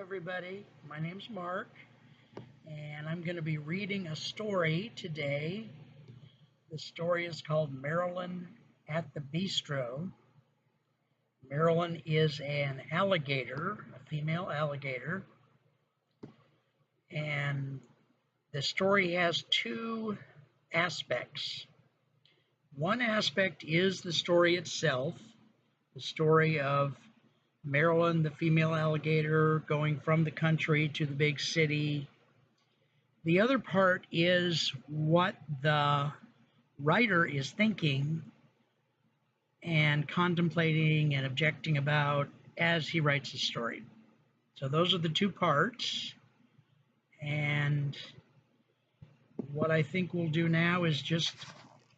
everybody. My name's Mark, and I'm going to be reading a story today. The story is called Marilyn at the Bistro. Marilyn is an alligator, a female alligator, and the story has two aspects. One aspect is the story itself, the story of Marilyn, the female alligator, going from the country to the big city. The other part is what the writer is thinking and contemplating and objecting about as he writes the story. So those are the two parts. And what I think we'll do now is just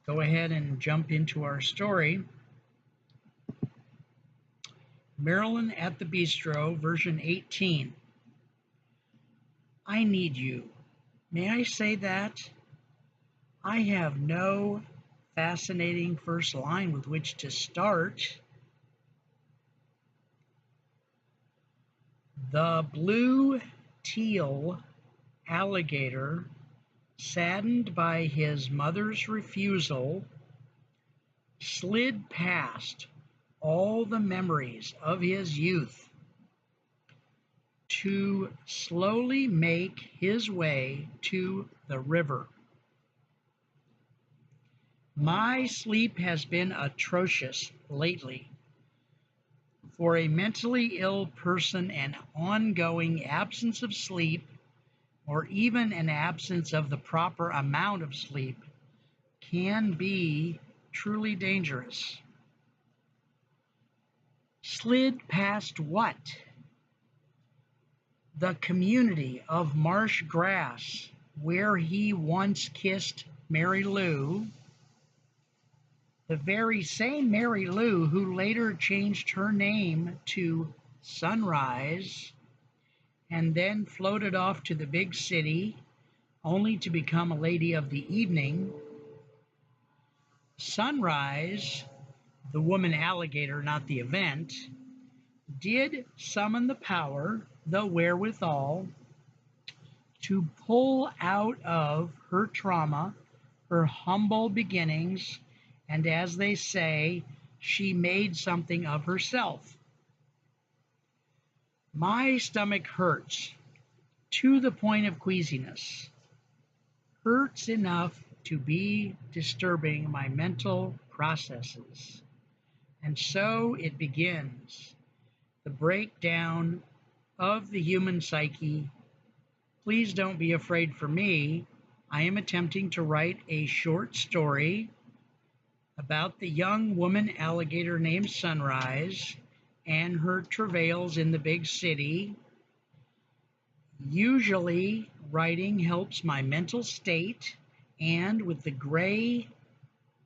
go ahead and jump into our story. Marilyn at the Bistro, version 18. I need you. May I say that? I have no fascinating first line with which to start. The blue teal alligator, saddened by his mother's refusal, slid past all the memories of his youth to slowly make his way to the river. My sleep has been atrocious lately. For a mentally ill person, an ongoing absence of sleep, or even an absence of the proper amount of sleep, can be truly dangerous. Slid past what? The community of marsh grass where he once kissed Mary Lou, the very same Mary Lou who later changed her name to Sunrise and then floated off to the big city only to become a lady of the evening. Sunrise, the woman alligator, not the event, did summon the power, the wherewithal, to pull out of her trauma, her humble beginnings, and as they say, she made something of herself. My stomach hurts to the point of queasiness, hurts enough to be disturbing my mental processes. And so it begins, the breakdown of the human psyche. Please don't be afraid for me. I am attempting to write a short story about the young woman alligator named Sunrise and her travails in the big city. Usually, writing helps my mental state, and with the gray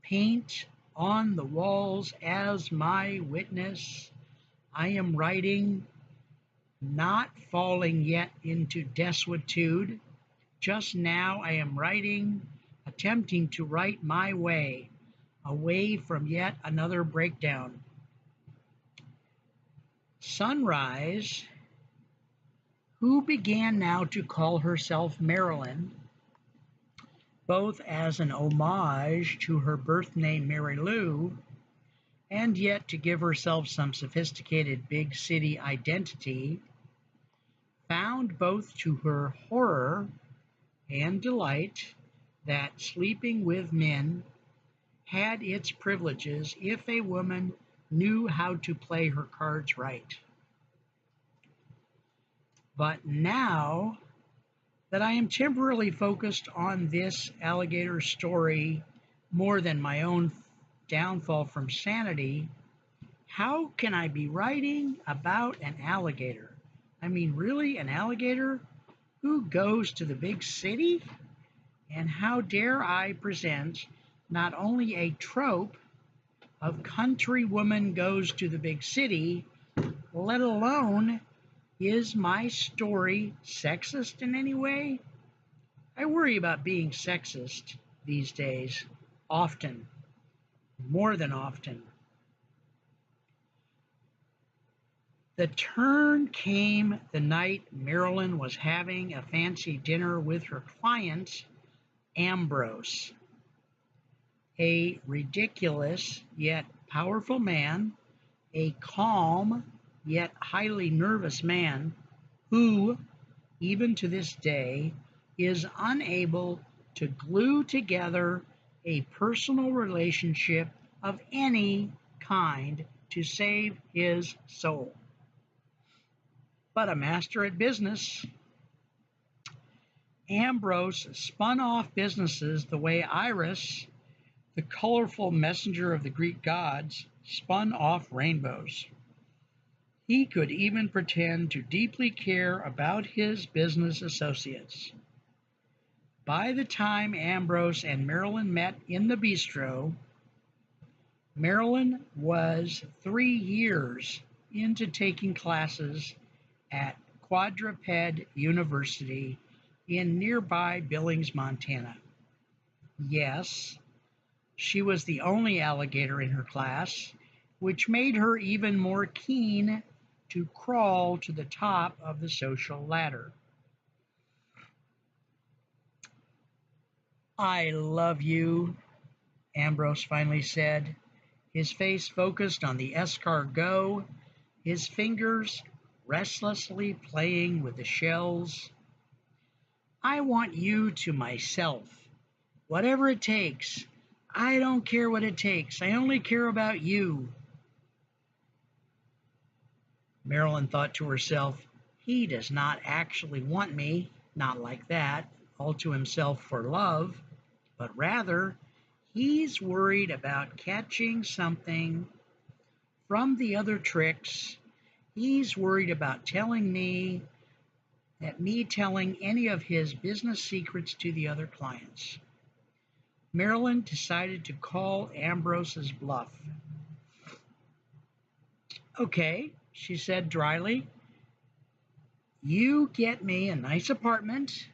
paint on the walls as my witness, I am writing, not falling yet into desuetude. Just now I am writing, attempting to write my way away from yet another breakdown. Sunrise, who began now to call herself Marilyn, both as an homage to her birth name Mary Lou, and yet to give herself some sophisticated big city identity, found both to her horror and delight that sleeping with men had its privileges if a woman knew how to play her cards right. But now that I am temporarily focused on this alligator story more than my own downfall from sanity, how can I be writing about an alligator? I mean, really, an alligator who goes to the big city? And how dare I present not only a trope of country woman goes to the big city, let alone is my story sexist in any way? I worry about being sexist these days, often, more than often. The turn came the night Marilyn was having a fancy dinner with her client, Ambrose, a ridiculous yet powerful man, a calm yet highly nervous man who, even to this day, is unable to glue together a personal relationship of any kind to save his soul. But a master at business. Ambrose spun off businesses the way Iris, the colorful messenger of the Greek gods, spun off rainbows. He could even pretend to deeply care about his business associates. By the time Ambrose and Marilyn met in the bistro, Marilyn was 3 years into taking classes at Quadruped University in nearby Billings, Montana. Yes, she was the only alligator in her class, which made her even more keen to crawl to the top of the social ladder. "I love you," Ambrose finally said, his face focused on the escargot, his fingers restlessly playing with the shells. "I want you to myself, whatever it takes. I don't care what it takes. I only care about you." Marilyn thought to herself, "He does not actually want me, not like that, all to himself for love, but rather he's worried about catching something from the other tricks. He's worried about telling me telling any of his business secrets to the other clients." Marilyn decided to call Ambrose's bluff. "Okay," she said dryly, "you get me a nice apartment,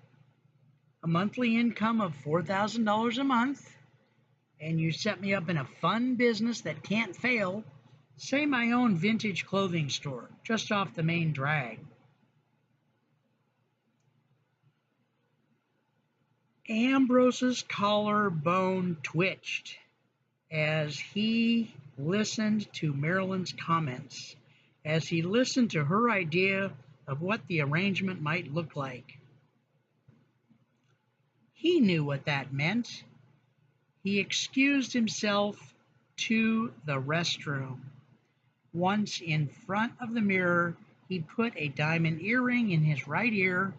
a monthly income of $4,000 a month, and you set me up in a fun business that can't fail, say my own vintage clothing store just off the main drag." Ambrose's collarbone twitched as he listened to Marilyn's comments, as he listened to her idea of what the arrangement might look like. He knew what that meant. He excused himself to the restroom. Once in front of the mirror, he put a diamond earring in his right ear.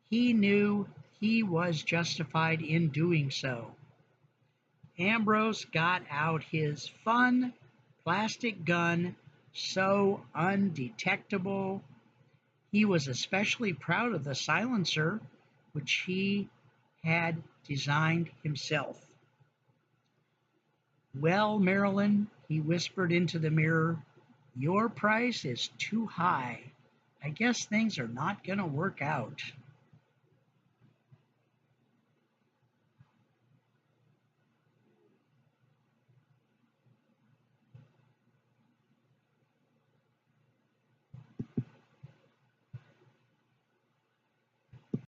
He knew he was justified in doing so. Ambrose got out his fun plastic gun, so undetectable. He was especially proud of the silencer, which he had designed himself. "Well, Marilyn," he whispered into the mirror, "your price is too high. I guess things are not going to work out."